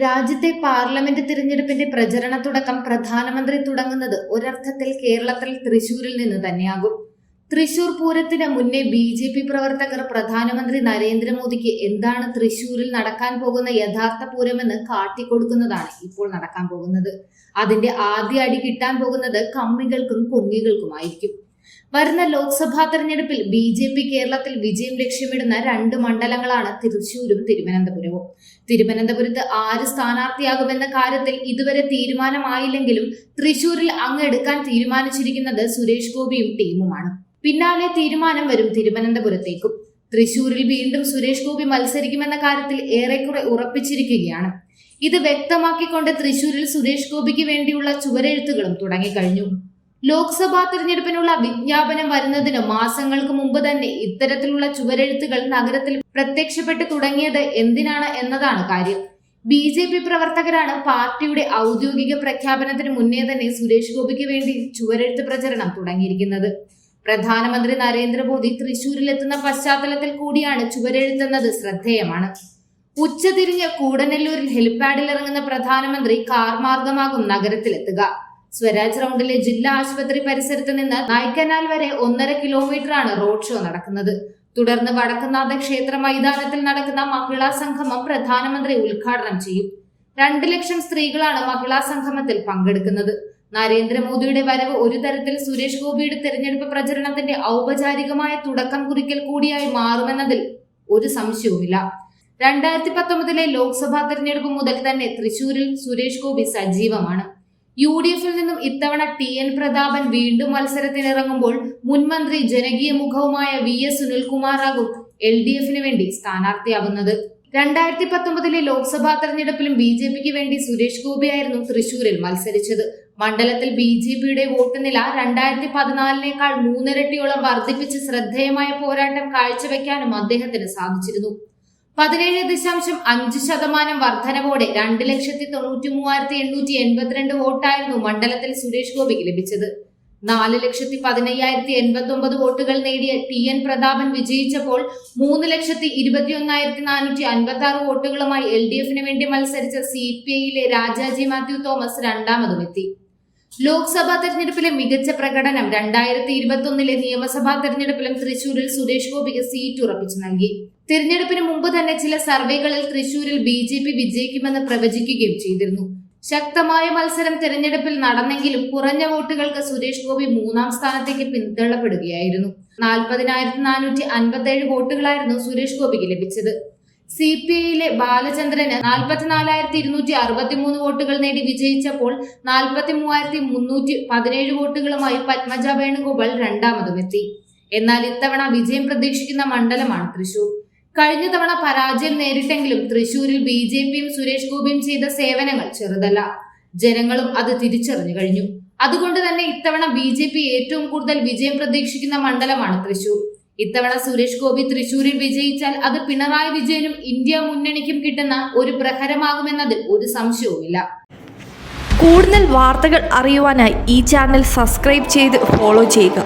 രാജ്യത്തെ പാർലമെന്റ് തിരഞ്ഞെടുപ്പിന്റെ പ്രചരണ തുടക്കം പ്രധാനമന്ത്രി തുടങ്ങുന്നത് ഒരർത്ഥത്തിൽ കേരളത്തിൽ തൃശൂരിൽ നിന്ന് തന്നെയാകും. തൃശൂർ പൂരത്തിന് മുന്നേ ബി.ജെ.പി. പ്രവർത്തകർ പ്രധാനമന്ത്രി നരേന്ദ്രമോദിക്ക് എന്താണ് തൃശൂരിൽ നടക്കാൻ പോകുന്ന യഥാർത്ഥ പൂരമെന്ന് കാട്ടിക്കൊടുക്കുന്നതാണ് ഇപ്പോൾ നടക്കാൻ പോകുന്നത്. അതിന്റെ ആദ്യ അടി കിട്ടാൻ പോകുന്നത് കമ്മികൾക്കും കുങ്ങികൾക്കുമായിരിക്കും. വരുന്ന ലോക്സഭാ തെരഞ്ഞെടുപ്പിൽ ബി.ജെ.പി. കേരളത്തിൽ വിജയം ലക്ഷ്യമിടുന്ന 2 മണ്ഡലങ്ങളാണ് തൃശൂരും തിരുവനന്തപുരവും. തിരുവനന്തപുരത്ത് ആര് സ്ഥാനാർത്ഥിയാകുമെന്ന കാര്യത്തിൽ ഇതുവരെ തീരുമാനമായില്ലെങ്കിലും തൃശൂരിൽ അങ്ങെടുക്കാൻ തീരുമാനിച്ചിരിക്കുന്നത് സുരേഷ് ഗോപിയും ടീമുമാണ്. പിന്നാലെ തീരുമാനം വരും തിരുവനന്തപുരത്തേക്കും. തൃശൂരിൽ വീണ്ടും സുരേഷ് ഗോപി മത്സരിക്കുമെന്ന കാര്യത്തിൽ ഏറെക്കുറെ ഉറപ്പിച്ചിരിക്കുകയാണ്. ഇത് വ്യക്തമാക്കിക്കൊണ്ട് തൃശൂരിൽ സുരേഷ് ഗോപിക്ക് വേണ്ടിയുള്ള ചുവരെഴുത്തുകളും തുടങ്ങിക്കഴിഞ്ഞു. ലോക്സഭാ തിരഞ്ഞെടുപ്പിനുള്ള വിജ്ഞാപനം വരുന്നതിന് മാസങ്ങൾക്ക് മുമ്പ് തന്നെ ഇത്തരത്തിലുള്ള ചുവരെഴുത്തുകൾ നഗരത്തിൽ പ്രത്യക്ഷപ്പെട്ടു തുടങ്ങിയത് എന്തിനാണ് എന്നതാണ് കാര്യം. ബി.ജെ.പി. പ്രവർത്തകരാണ് പാർട്ടിയുടെ ഔദ്യോഗിക പ്രഖ്യാപനത്തിന് മുന്നേ തന്നെ സുരേഷ് ഗോപിക്ക് വേണ്ടി ചുവരെഴുത്ത് പ്രചരണം തുടങ്ങിയിരിക്കുന്നത്. പ്രധാനമന്ത്രി നരേന്ദ്രമോദി തൃശൂരിലെത്തുന്ന പശ്ചാത്തലത്തിൽ കൂടിയാണ് ചുവരെഴുത്തെന്നത് ശ്രദ്ധേയമാണ്. ഉച്ചതിരിഞ്ഞ് കൂടനെല്ലൂരിൽ ഹെലിപ്പാഡിൽ ഇറങ്ങുന്ന പ്രധാനമന്ത്രി കാർ മാർഗമാകും നഗരത്തിലെത്തുക. സ്വരാജ് റൗണ്ടിലെ ജില്ലാ ആശുപത്രി പരിസരത്ത് നിന്ന് നായ്ക്കനാൽ വരെ 1.5 കിലോമീറ്ററാണ് റോഡ് ഷോ നടക്കുന്നത്. തുടർന്ന് വടക്കുന്നാഥ ക്ഷേത്ര മൈതാനത്തിൽ നടക്കുന്ന മഹിളാ സംഗമം പ്രധാനമന്ത്രി ഉദ്ഘാടനം ചെയ്യും. 2 ലക്ഷം സ്ത്രീകളാണ് മഹിളാ സംഗമത്തിൽ പങ്കെടുക്കുന്നത്. നരേന്ദ്രമോദിയുടെ വരവ് ഒരു തരത്തിൽ സുരേഷ് ഗോപിയുടെ തെരഞ്ഞെടുപ്പ് പ്രചരണത്തിന്റെ ഔപചാരികമായ തുടക്കം കുറിക്കൽ കൂടിയായി മാറുമെന്നതിൽ ഒരു സംശയവുമില്ല. 2019 ലോക്സഭാ തെരഞ്ഞെടുപ്പ് മുതൽ തന്നെ തൃശൂരിൽ സുരേഷ് ഗോപി സജീവമാണ്. UDF-ൽ നിന്നും ഇത്തവണ TN പ്രതാപൻ വീണ്ടും മത്സരത്തിനിറങ്ങുമ്പോൾ മുൻമന്ത്രി ജനകീയ മുഖവുമായ VS സുനിൽകുമാറാകും LDF-ന് വേണ്ടി സ്ഥാനാർത്ഥിയാവുന്നത്. 2019 ലോക്സഭാ തെരഞ്ഞെടുപ്പിലും ബി.ജെ.പിക്ക് വേണ്ടി സുരേഷ് ഗോപിയായിരുന്നു തൃശൂരിൽ മത്സരിച്ചത്. മണ്ഡലത്തിൽ ബി.ജെ.പിയുടെ വോട്ട് നില 2014-നേക്കാൾ 3 ഇരട്ടിയോളം വർദ്ധിപ്പിച്ച് ശ്രദ്ധേയമായ പോരാട്ടം കാഴ്ചവെക്കാനും അദ്ദേഹത്തിന് സാധിച്ചിരുന്നു. 17.5% വർധനവോടെ 2,93,882 വോട്ടായിരുന്നു മണ്ഡലത്തിൽ സുരേഷ് ഗോപിക്ക് ലഭിച്ചത്. 4,15,089 വോട്ടുകൾ നേടിയ TN പ്രതാപൻ വിജയിച്ചപ്പോൾ 3,21,456 വോട്ടുകളുമായി LDF-ന് വേണ്ടി മത്സരിച്ച CPI-യിലെ രാജാജി മാത്യു തോമസ് രണ്ടാമതുമെത്തി. ലോക്സഭാ തെരഞ്ഞെടുപ്പിലെ മികച്ച പ്രകടനം 2021 നിയമസഭാ തെരഞ്ഞെടുപ്പിലും തൃശൂരിൽ സുരേഷ് ഗോപിക്ക് സീറ്റ് ഉറപ്പിച്ചു നൽകി. തിരഞ്ഞെടുപ്പിന് മുമ്പ് തന്നെ ചില സർവേകളിൽ തൃശൂരിൽ ബി.ജെ.പി. വിജയിക്കുമെന്ന് പ്രവചിക്കുകയും ചെയ്തിരുന്നു. ശക്തമായ മത്സരം തിരഞ്ഞെടുപ്പിൽ നടന്നെങ്കിലും കുറഞ്ഞ വോട്ടുകൾക്ക് സുരേഷ് ഗോപി 3-ാം സ്ഥാനത്തേക്ക് പിന്തള്ളപ്പെടുകയായിരുന്നു. 40,457 വോട്ടുകളായിരുന്നു സുരേഷ് ഗോപിക്ക് ലഭിച്ചത്. CPI-യിലെ ബാലചന്ദ്രന് 44,263 വോട്ടുകൾ നേടി വിജയിച്ചപ്പോൾ 43,317 വോട്ടുകളുമായി പത്മജ വേണുഗോപാൽ രണ്ടാമതുമെത്തി. എന്നാൽ ഇത്തവണ വിജയം പ്രതീക്ഷിക്കുന്ന മണ്ഡലമാണ് തൃശൂർ. കഴിഞ്ഞ തവണ പരാജയം നേരിട്ടെങ്കിലും തൃശൂരിൽ ബി.ജെ.പിയും സുരേഷ് ഗോപിയും ചെയ്ത സേവനങ്ങൾ ചെറുതല്ല. ജനങ്ങളും അത് തിരിച്ചറിഞ്ഞു കഴിഞ്ഞു. അതുകൊണ്ട് തന്നെ ഇത്തവണ ബി.ജെ.പി. ഏറ്റവും കൂടുതൽ വിജയം പ്രതീക്ഷിക്കുന്ന മണ്ഡലമാണ് തൃശൂർ. ഇത്തവണ സുരേഷ് ഗോപി തൃശൂരിൽ വിജയിച്ചാൽ അത് പിണറായി വിജയനും ഇന്ത്യ മുന്നണിക്കും കിട്ടുന്ന ഒരു പ്രഹരമാകുമെന്നതിൽ ഒരു സംശയവുമില്ല. കൂടുതൽ വാർത്തകൾ അറിയുവാനായി ഈ ചാനൽ സബ്സ്ക്രൈബ് ചെയ്ത് ഫോളോ ചെയ്യുക.